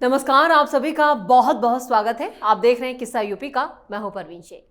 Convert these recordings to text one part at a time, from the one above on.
नमस्कार, आप सभी का बहुत बहुत स्वागत है। आप देख रहे हैं किस्सा यूपी का। मैं हूं परवीन शेख।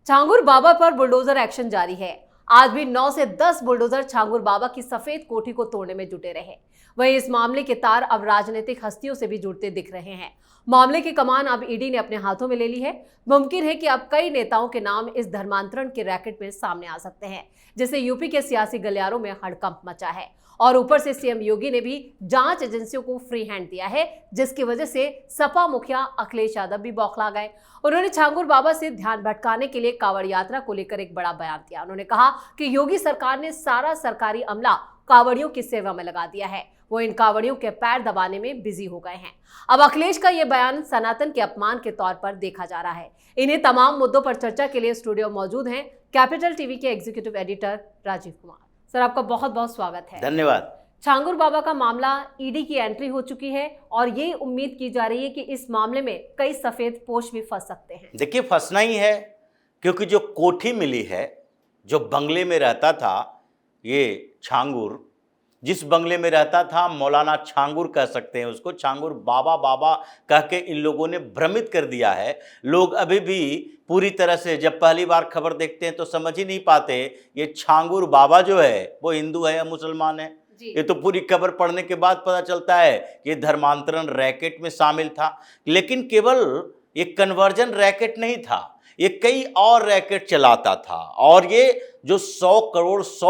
छांगुर बाबा पर बुलडोजर एक्शन जारी है। आज भी 9 से 10 बुलडोजर छांगुर बाबा की सफेद कोठी को तोड़ने में जुटे रहे। वहीं इस मामले के तार अब राजनीतिक हस्तियों से भी जुड़ते दिख रहे हैं। मामले की कमान अब ईडी ने अपने हाथों में ले ली है। मुमकिन है कि अब कई नेताओं के नाम इस धर्मांतरण के रैकेट में सामने आ सकते हैं, जिससे यूपी के सियासी गलियारों में हड़कंप मचा है। और ऊपर से सीएम योगी ने भी जांच एजेंसियों को फ्री हैंड दिया है, जिसकी वजह से सपा मुखिया अखिलेश यादव भी बौखला गए। उन्होंने छांगुर बाबा से ध्यान भटकाने के लिए कांवड़ यात्रा को लेकर एक बड़ा बयान दिया। उन्होंने कहा कि योगी सरकार ने सारा सरकारी अमला कांवड़ियों की सेवा में लगा दिया है। वो इन कांवड़ियों के पैर दबाने में बिजी हो गए हैं। अब अखिलेश का यह बयान सनातन के अपमान के तौर पर देखा जा रहा है। इन्हें तमाम मुद्दों पर चर्चा के लिए स्टूडियो मौजूद हैं कैपिटल टीवी के executive editor Rajeev Kumar. Sir, आपका बहुत बहुत स्वागत है। धन्यवाद। छांगुर बाबा का मामला ईडी की एंट्री हो चुकी है और ये उम्मीद की जा रही है कि इस मामले में कई सफेद पोश भी फंस सकते हैं। देखिए, फंसना ही है, क्योंकि जो कोठी मिली है, जो बंगले में रहता था ये छांगुर, जिस बंगले में रहता था, मौलाना छांगुर कह सकते हैं उसको, छांगुर बाबा बाबा कह के इन लोगों ने भ्रमित कर दिया है। लोग अभी भी पूरी तरह से जब पहली बार खबर देखते हैं तो समझ ही नहीं पाते ये छांगुर बाबा जो है वो हिंदू है या मुसलमान है। ये तो पूरी खबर पढ़ने के बाद पता चलता है कि ये रैकेट में शामिल था। लेकिन केवल ये कन्वर्जन रैकेट नहीं था, ये कई और रैकेट चलाता था। और ये जो 100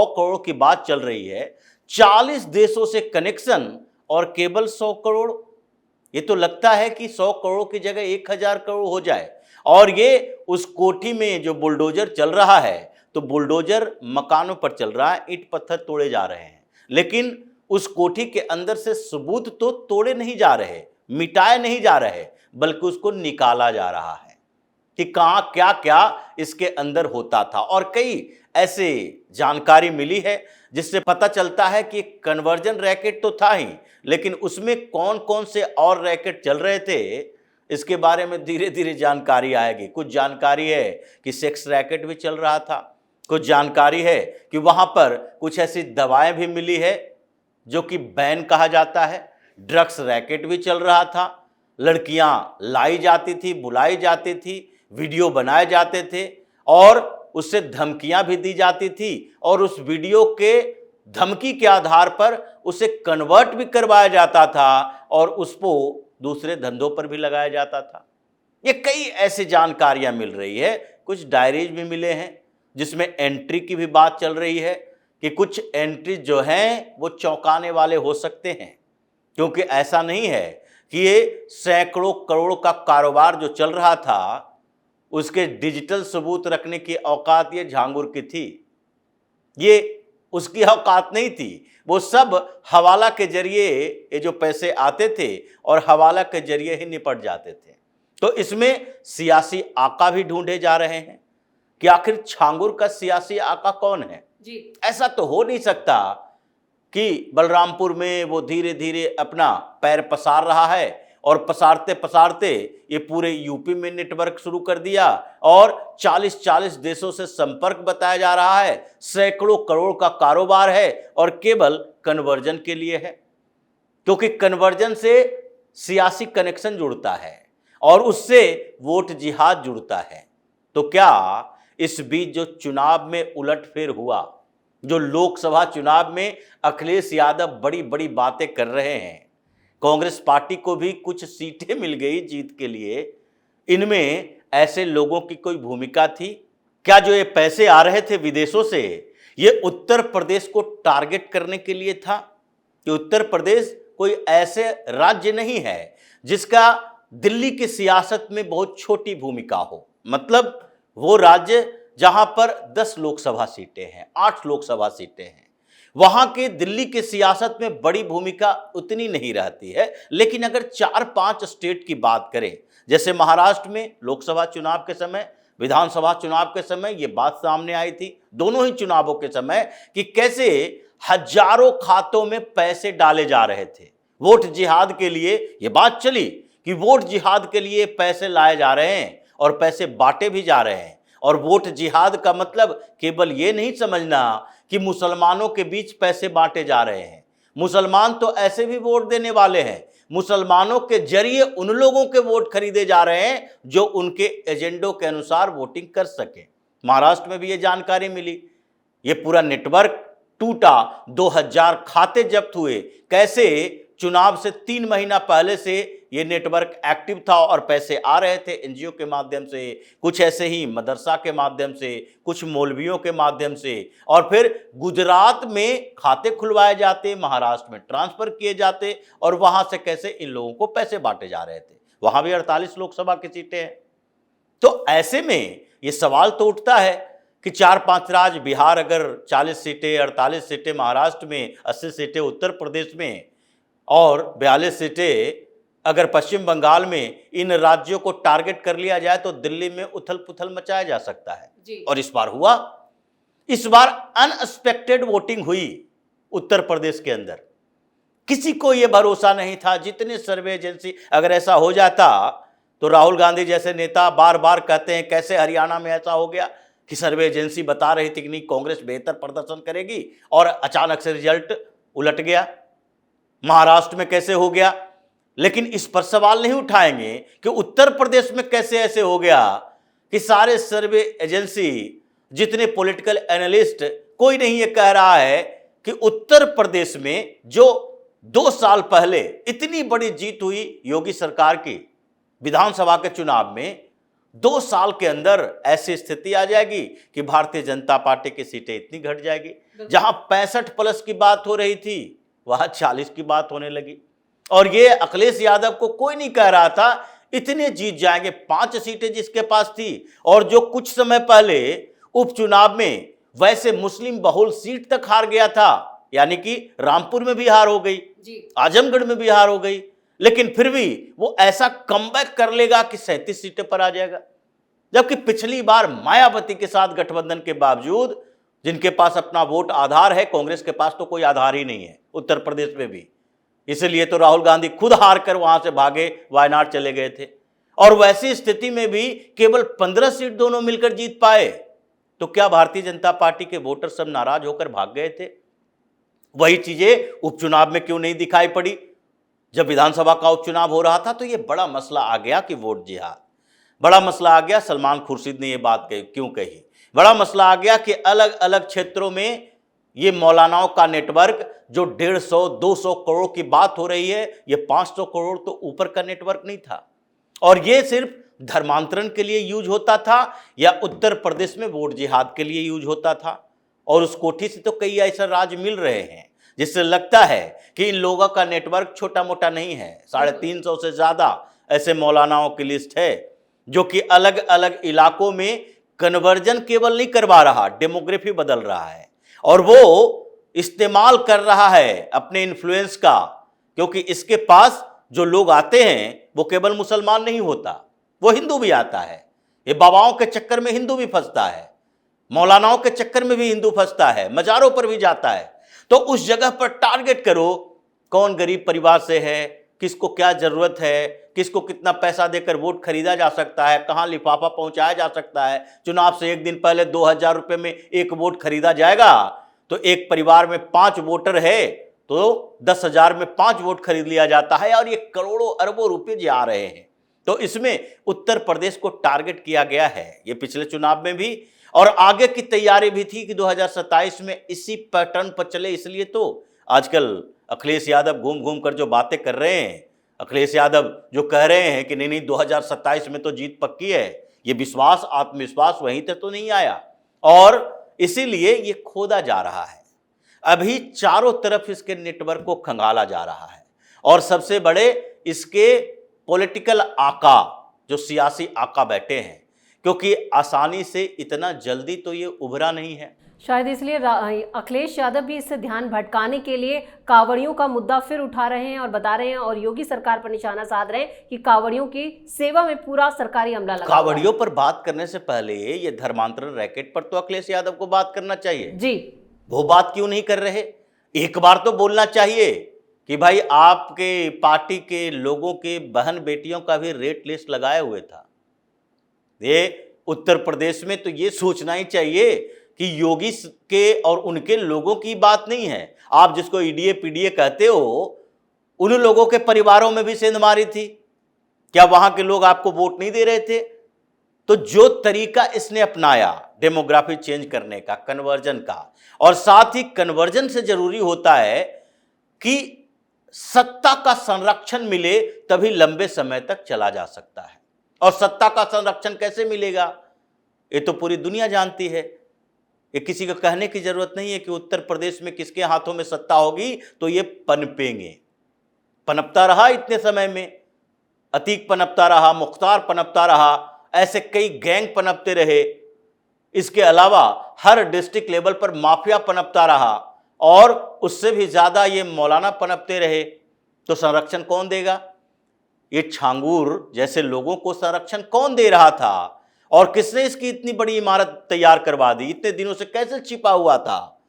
करोड़ की बात चल रही है, 40 देशों से कनेक्शन और केवल 100 करोड़, ये तो लगता है कि 100 करोड़ की जगह 1000 करोड़ हो जाए। और ये उस कोठी में जो बुलडोजर चल रहा है, तो बुलडोजर मकानों पर चल रहा है, ईंट पत्थर तोड़े जा रहे हैं। लेकिन उस कोठी के अंदर से सबूत तो तोड़े नहीं जा रहे, मिटाए नहीं जा रहे, बल्कि उसको निकाला जा रहा है कि कहां क्या क्या इसके अंदर होता था। और कई ऐसे जानकारी मिली है जिससे पता चलता है कि कन्वर्जन रैकेट तो था ही, लेकिन उसमें कौन कौन से और रैकेट चल रहे थे, इसके बारे में धीरे धीरे जानकारी आएगी। कुछ जानकारी है कि सेक्स रैकेट भी चल रहा था, कुछ जानकारी है कि वहां पर कुछ ऐसी दवाएं भी मिली है जो कि बैन कहा जाता है। ड्रग्स रैकेट भी चल रहा था, लड़कियां लाई जाती थी, बुलाई जाती थी, वीडियो बनाए जाते थे और उससे धमकियां भी दी जाती थी, और उस वीडियो के धमकी के आधार पर उसे कन्वर्ट भी करवाया जाता था और उसको दूसरे धंधों पर भी लगाया जाता था। ये कई ऐसी जानकारियां मिल रही है। कुछ डायरीज भी मिले हैं जिसमें एंट्री की भी बात चल रही है कि कुछ एंट्री जो हैं वो चौंकाने वाले हो सकते हैं, क्योंकि ऐसा नहीं है कि ये सैकड़ों करोड़ का कारोबार जो चल रहा था उसके डिजिटल सबूत रखने की औकात ये छांगुर की थी। ये उसकी औकात नहीं थी। वो सब हवाला के जरिए ये जो पैसे आते थे और हवाला के जरिए ही निपट जाते थे। तो इसमें सियासी आका भी ढूंढे जा रहे हैं कि आखिर छांगुर का सियासी आका कौन है जी। ऐसा तो हो नहीं सकता कि बलरामपुर में वो धीरे धीरे अपना पैर पसार रहा है और पसारते पसारते ये पूरे यूपी में नेटवर्क शुरू कर दिया और 40 देशों से संपर्क बताया जा रहा है, सैकड़ों करोड़ का कारोबार है और केवल कन्वर्जन के लिए है, क्योंकि कन्वर्जन से सियासी कनेक्शन जुड़ता है और उससे वोट जिहाद जुड़ता है। तो क्या इस बीच जो चुनाव में उलटफेर हुआ, जो लोकसभा चुनाव में अखिलेश यादव बड़ी बड़ी बातें कर रहे हैं, कांग्रेस पार्टी को भी कुछ सीटें मिल गई जीत के लिए, इनमें ऐसे लोगों की कोई भूमिका थी क्या? जो ये पैसे आ रहे थे विदेशों से, ये उत्तर प्रदेश को टारगेट करने के लिए था कि उत्तर प्रदेश कोई ऐसे राज्य नहीं है जिसका दिल्ली की सियासत में बहुत छोटी भूमिका हो। मतलब वो राज्य जहां पर 10 लोकसभा सीटें हैं, 8 लोकसभा सीटें हैं, वहां के दिल्ली के सियासत में बड़ी भूमिका उतनी नहीं रहती है। लेकिन अगर 4-5 स्टेट की बात करें, जैसे महाराष्ट्र में लोकसभा चुनाव के समय, विधानसभा चुनाव के समय ये बात सामने आई थी, दोनों ही चुनावों के समय, कि कैसे हजारों खातों में पैसे डाले जा रहे थे वोट जिहाद के लिए। ये बात चली कि वोट जिहाद के लिए पैसे लाए जा रहे हैं और पैसे बांटे भी जा रहे हैं। और वोट जिहाद का मतलब केवल ये नहीं समझना कि मुसलमानों के बीच पैसे बांटे जा रहे हैं। मुसलमान तो ऐसे भी वोट देने वाले हैं, मुसलमानों के जरिए उन लोगों के वोट खरीदे जा रहे हैं जो उनके एजेंडों के अनुसार वोटिंग कर सके। महाराष्ट्र में भी ये जानकारी मिली, ये पूरा नेटवर्क टूटा, 2000 खाते जब्त हुए। कैसे? चुनाव से 3 महीना पहले से ये नेटवर्क एक्टिव था और पैसे आ रहे थे एनजीओ के माध्यम से, कुछ ऐसे ही मदरसा के माध्यम से, कुछ मौलवियों के माध्यम से, और फिर गुजरात में खाते खुलवाए जाते, महाराष्ट्र में ट्रांसफर किए जाते और वहां से कैसे इन लोगों को पैसे बांटे जा रहे थे। वहां भी 48 लोकसभा की सीटें हैं। तो ऐसे में ये सवाल तो उठता है कि 4-5 राज्य, बिहार अगर 40 सीटें, 48 सीटें महाराष्ट्र में, 80 सीटें उत्तर प्रदेश में और 42 सीटें अगर पश्चिम बंगाल में, इन राज्यों को टारगेट कर लिया जाए तो दिल्ली में उथल पुथल मचाया जा सकता है जी। और इस बार हुआ, इस बार अनएक्सपेक्टेड वोटिंग हुई उत्तर प्रदेश के अंदर। किसी को यह भरोसा नहीं था, जितने सर्वे एजेंसी, अगर ऐसा हो जाता तो राहुल गांधी जैसे नेता बार बार कहते हैं कैसे हरियाणा में ऐसा हो गया कि सर्वे एजेंसी बता रही थी कि नहीं कांग्रेस बेहतर प्रदर्शन करेगी और अचानक से रिजल्ट उलट गया। महाराष्ट्र में कैसे हो गया? लेकिन इस पर सवाल नहीं उठाएंगे कि उत्तर प्रदेश में कैसे ऐसे हो गया कि सारे सर्वे एजेंसी, जितने पॉलिटिकल एनालिस्ट, कोई नहीं ये कह रहा है कि उत्तर प्रदेश में जो 2 साल पहले इतनी बड़ी जीत हुई योगी सरकार की विधानसभा के चुनाव में, 2 साल के अंदर ऐसी स्थिति आ जाएगी कि भारतीय जनता पार्टी की सीटें इतनी घट जाएगी। जहां 65 प्लस की बात हो रही थी वहां 40 की बात होने लगी। और ये अखिलेश यादव को कोई नहीं कह रहा था इतने जीत जाएंगे। 5 सीटें जिसके पास थी, और जो कुछ समय पहले उपचुनाव में वैसे मुस्लिम बहुल सीट तक हार गया था, यानी कि रामपुर में भी हार हो गई, आजमगढ़ में भी हार हो गई, लेकिन फिर भी वो ऐसा कमबैक कर लेगा कि 37 सीटें पर आ जाएगा। जबकि पिछली बार मायावती के साथ गठबंधन के बावजूद, जिनके पास अपना वोट आधार है, कांग्रेस के पास तो कोई आधार ही नहीं है उत्तर प्रदेश में भी, इसलिए तो राहुल गांधी खुद हार कर वहां से भागे, वायनाड चले गए थे। और वैसी स्थिति में भी केवल 15 सीट दोनों मिलकर जीत पाए। तो क्या भारतीय जनता पार्टी के वोटर सब नाराज होकर भाग गए थे? वही चीजें उपचुनाव में क्यों नहीं दिखाई पड़ी? जब विधानसभा का उपचुनाव हो रहा था तो यह बड़ा मसला आ गया कि वोट जिहाद, बड़ा मसला आ गया। सलमान खुर्शीद ने यह बात क्यों कही? बड़ा मसला आ गया कि अलग अलग क्षेत्रों में ये मौलानाओं का नेटवर्क, जो 150-200 करोड़ की बात हो रही है, ये 500 करोड़ तो ऊपर का नेटवर्क नहीं था। और ये सिर्फ धर्मांतरण के लिए यूज होता था या उत्तर प्रदेश में वोट जिहाद के लिए यूज होता था। और उस कोठी से तो कई ऐसे राज्य मिल रहे हैं जिससे लगता है कि इन लोगों का नेटवर्क छोटा मोटा नहीं है। 350 से ज्यादा ऐसे मौलानाओं की लिस्ट है जो कि अलग अलग इलाकों में कन्वर्जन केवल नहीं करवा रहा, डेमोग्राफी बदल रहा है और वो इस्तेमाल कर रहा है अपने इन्फ्लुएंस का। क्योंकि इसके पास जो लोग आते हैं वो केवल मुसलमान नहीं होता, वो हिंदू भी आता है। ये बाबाओं के चक्कर में हिंदू भी फंसता है, मौलानाओं के चक्कर में भी हिंदू फंसता है, मजारों पर भी जाता है। तो उस जगह पर टारगेट करो, कौन गरीब परिवार से है, किसको क्या जरूरत है, किसको कितना पैसा देकर वोट खरीदा जा सकता है, कहां लिफाफा पहुंचाया जा सकता है। चुनाव से एक दिन पहले 2000 रुपए में एक वोट खरीदा जाएगा, तो एक परिवार में 5 वोटर है तो 10,000 में 5 वोट खरीद लिया जाता है और ये करोड़ों अरबों रुपए जा रहे हैं। तो इसमें उत्तर प्रदेश को टारगेट किया गया है, ये पिछले चुनाव में भी और आगे की तैयारी भी थी कि 2027 में इसी पैटर्न पर चले। इसलिए तो आजकल अखिलेश यादव घूम घूम कर जो बातें कर रहे हैं, अखिलेश यादव जो कह रहे हैं कि नहीं 2027 में तो जीत पक्की है, ये विश्वास, आत्मविश्वास वहीं तक तो नहीं आया और इसीलिए ये खोदा जा रहा है। अभी चारों तरफ इसके नेटवर्क को खंगाला जा रहा है और सबसे बड़े इसके पॉलिटिकल आका, जो सियासी आका बैठे हैं, क्योंकि आसानी से इतना जल्दी तो ये उभरा नहीं है। शायद इसलिए अखिलेश यादव भी इससे ध्यान भटकाने के लिए कांवड़ियों का मुद्दा फिर उठा रहे हैं और बता रहे हैं और योगी सरकार पर निशाना साध रहे हैं कि कांवड़ियों की सेवा में पूरा सरकारी अमला लगा। कांवड़ियों पर बात करने से पहले ये धर्मांतरण रैकेट पर तो अखिलेश यादव को बात करना चाहिए जी। वो बात क्यों नहीं कर रहे? एक बार तो बोलना चाहिए कि भाई आपके पार्टी के लोगों के बहन बेटियों का भी रेट लिस्ट लगाए हुए था। ये उत्तर प्रदेश में तो ये सोचना ही चाहिए कि योगी के और उनके लोगों की बात नहीं है। आप जिसको ईडीए पीडीए कहते हो, उन लोगों के परिवारों में भी सेंधमारी थी? क्या वहां के लोग आपको वोट नहीं दे रहे थे? तो जो तरीका इसने अपनाया डेमोग्राफी चेंज करने का, कन्वर्जन का, और साथ ही कन्वर्जन से जरूरी होता है कि सत्ता का संरक्षण मिले, तभी लंबे समय तक चला जा सकता है। और सत्ता का संरक्षण कैसे मिलेगा, ये तो पूरी दुनिया जानती है। ये किसी को कहने की जरूरत नहीं है कि उत्तर प्रदेश में किसके हाथों में सत्ता होगी तो ये पनपेंगे। पनपता रहा इतने समय में, अतीक पनपता रहा, मुख्तार पनपता रहा, ऐसे कई गैंग पनपते रहे। इसके अलावा हर डिस्ट्रिक्ट लेवल पर माफिया पनपता रहा, और उससे भी ज्यादा ये मौलाना पनपते रहे। तो संरक्षण कौन देगा? ये छांगुर जैसे लोगों को संरक्षण कौन दे रहा था? और किसने इसकी इतनी बड़ी इमारत तैयार करवा दी? इतने दिनों से कैसे छिपा हुआ था?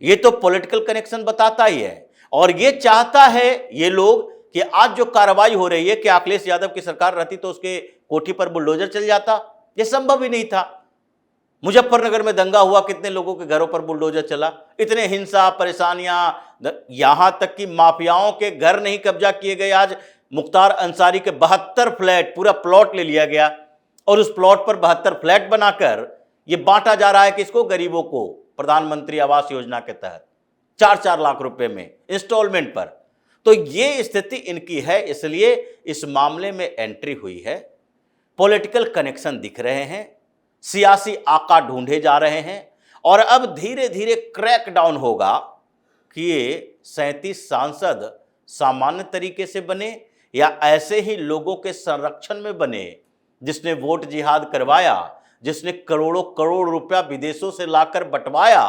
ये तो पॉलिटिकल कनेक्शन बताता ही है। और ये चाहता है ये लोग कि आज जो कार्रवाई हो रही है, कि अखिलेश यादव की सरकार रहती तो उसके कोठी पर बुलडोजर चल जाता? ये संभव ही नहीं था। मुजफ्फरनगर में दंगा हुआ, कितने लोगों के घरों पर बुलडोजर चला, इतने हिंसा परेशानियां, यहां तक कि माफियाओं के घर नहीं कब्जा किए गए। आज मुख्तार अंसारी के 72 फ्लैट, पूरा प्लॉट ले लिया गया, और उस प्लॉट पर 72 फ्लैट बनाकर ये बांटा जा रहा है किसको? गरीबों को, प्रधानमंत्री आवास योजना के तहत 4-4 लाख रुपए में इंस्टॉलमेंट पर। तो ये स्थिति इनकी है, इसलिए इस मामले में एंट्री हुई है। पॉलिटिकल कनेक्शन दिख रहे हैं, सियासी आका ढूंढे जा रहे हैं, और अब धीरे धीरे क्रैक डाउन होगा कि ये 37 सांसद सामान्य तरीके से बने या ऐसे ही लोगों के संरक्षण में बने, जिसने वोट जिहाद करवाया, जिसने करोड़ों करोड़ रुपया विदेशों से लाकर बंटवाया।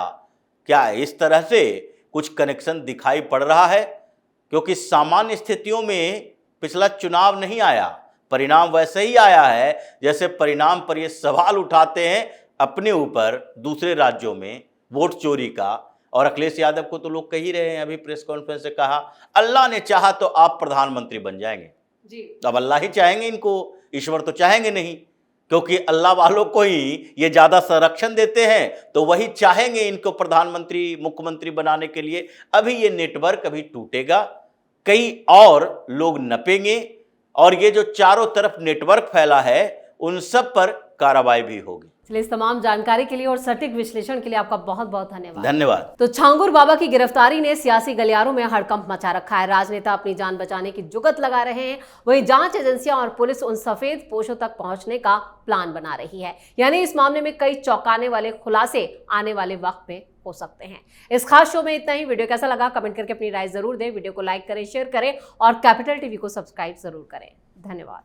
क्या इस तरह से कुछ कनेक्शन दिखाई पड़ रहा है? क्योंकि सामान्य स्थितियों में पिछला चुनाव नहीं आया, परिणाम वैसे ही आया है जैसे परिणाम पर ये सवाल उठाते हैं अपने ऊपर दूसरे राज्यों में वोट चोरी का। और अखिलेश यादव को तो लोग कह ही रहे हैं, अभी प्रेस कॉन्फ्रेंस से कहा, अल्लाह ने चाहा तो आप प्रधानमंत्री बन जाएंगे जी। अब अल्लाह ही चाहेंगे इनको, ईश्वर तो चाहेंगे नहीं, क्योंकि अल्लाह वालों को ही ये ज्यादा संरक्षण देते हैं, तो वही चाहेंगे इनको प्रधानमंत्री मुख्यमंत्री बनाने के लिए। अभी ये नेटवर्क अभी टूटेगा, कई और लोग नपेंगे, और ये जो चारों तरफ नेटवर्क फैला है उन सब पर कार्रवाई भी होगी। चलिए, इस तमाम जानकारी के लिए और सटीक विश्लेषण के लिए आपका बहुत बहुत धन्यवाद। धन्यवाद। तो छांगुर बाबा की गिरफ्तारी ने सियासी गलियारों में हड़कंप मचा रखा है। राजनेता अपनी जान बचाने की जुगत लगा रहे हैं, वहीं जांच एजेंसियां और पुलिस उन सफेद पोशों तक पहुंचने का प्लान बना रही है। यानी इस मामले में कई चौंकाने वाले खुलासे आने वाले वक्त में हो सकते हैं। इस खास शो में इतना ही। वीडियो कैसा लगा कमेंट करके अपनी राय जरूर दें। वीडियो को लाइक करें, शेयर करें और कैपिटल टीवी को सब्सक्राइब जरूर करें। धन्यवाद।